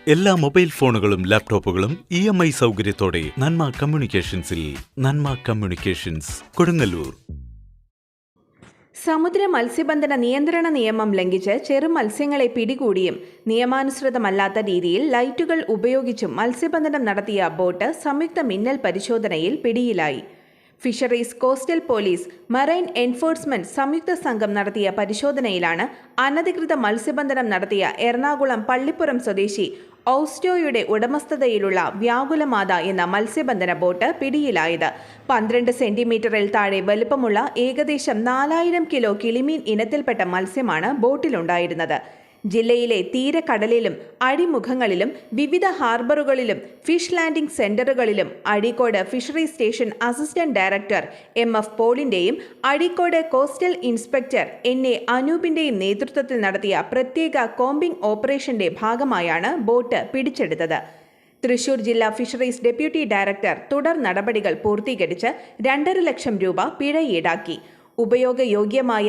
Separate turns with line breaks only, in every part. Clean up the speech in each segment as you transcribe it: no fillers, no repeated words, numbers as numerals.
എല്ലാ മൊബൈൽ ഫോണുകളും ലാപ്ടോപ്പുകളും EMI സൗകര്യത്തോടെ നന്മ കമ്മ്യൂണിക്കേഷൻസിൽ. നന്മ കമ്മ്യൂണിക്കേഷൻസ്, കൊടുങ്ങല്ലൂർ.
സമുദ്ര മത്സ്യബന്ധന നിയന്ത്രണ നിയമം ലംഘിച്ച് ചെറുമത്സ്യങ്ങളെ പിടികൂടിയും നിയമാനുസൃതമല്ലാത്ത രീതിയിൽ ലൈറ്റുകൾ ഉപയോഗിച്ചും മത്സ്യബന്ധനം നടത്തിയ ബോട്ട് സംയുക്ത മിന്നൽ പരിശോധനയിൽ പിടിയിലായി. Fisheries, coastal police, marine enforcement സംയുക്ത സംഘം നടത്തിയ പരിശോധനയിലാണ് അനധികൃത മത്സ്യബന്ധനം നടത്തിയ എറണാകുളം പള്ളിപ്പുറം സ്വദേശി ഔസ്റ്റോയുടെ ഉടമസ്ഥതയിലുള്ള വ്യാകുലമാത എന്ന മത്സ്യബന്ധന ബോട്ട് പിടിയിലായത്. 12 സെന്റിമീറ്ററിൽ താഴെ വലുപ്പമുള്ള ഏകദേശം 4000 കിലോ കിളിമീൻ ഇനത്തിൽപ്പെട്ട മത്സ്യമാണ് ബോട്ടിലുണ്ടായിരുന്നത്. ജില്ലയിലെ തീരക്കടലിലും അഴിമുഖങ്ങളിലും വിവിധ ഹാർബറുകളിലും ഫിഷ് ലാൻഡിംഗ് സെന്ററുകളിലും Azhikode fishery station assistant director MF പോളിന്റെയും അഴീക്കോട് കോസ്റ്റൽ ഇൻസ്പെക്ടർ NA അനൂപിന്റെയും നേതൃത്വത്തിൽ നടത്തിയ പ്രത്യേക കോമ്പിംഗ് ഓപ്പറേഷന്റെ ഭാഗമായാണ് ബോട്ട് പിടിച്ചെടുത്തത്. തൃശൂർ ജില്ലാ ഫിഷറീസ് ഡെപ്യൂട്ടി ഡയറക്ടർ തുടർ നടപടികൾ പൂർത്തീകരിച്ച് 2.5 ലക്ഷം രൂപ പിഴ ഈടാക്കി. ഉപയോഗയോഗ്യമായ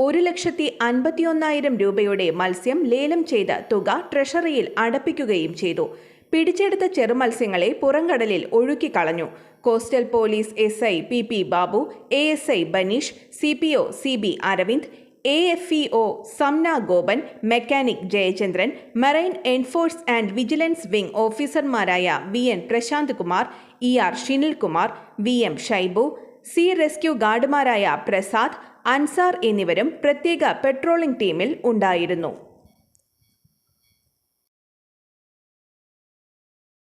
1,51,000 രൂപയുടെ മത്സ്യം ലേലം ചെയ്ത് തുക ട്രഷറിയിൽ അടപ്പിക്കുകയും ചെയ്തു. പിടിച്ചെടുത്ത ചെറുമത്സ്യങ്ങളെ പുറംകടലിൽ ഒഴുക്കിക്കളഞ്ഞു. Coastal police SI PP Babu, ASI Baneesh, CPO CB Aravind, AFEO Samna Gopan, mechanic Jayachandran, marine enforce and vigilance wing ഓഫീസർമാരായ VN Prasanth Kumar, ER Shinil Kumar, VM Shaibu, sea rescue ഗാർഡുമാരായ പ്രസാദ്, അൻസാർ എന്നിവരും പ്രത്യേക പെട്രോളിംഗ് ടീമിൽ ഉണ്ടായിരുന്നു.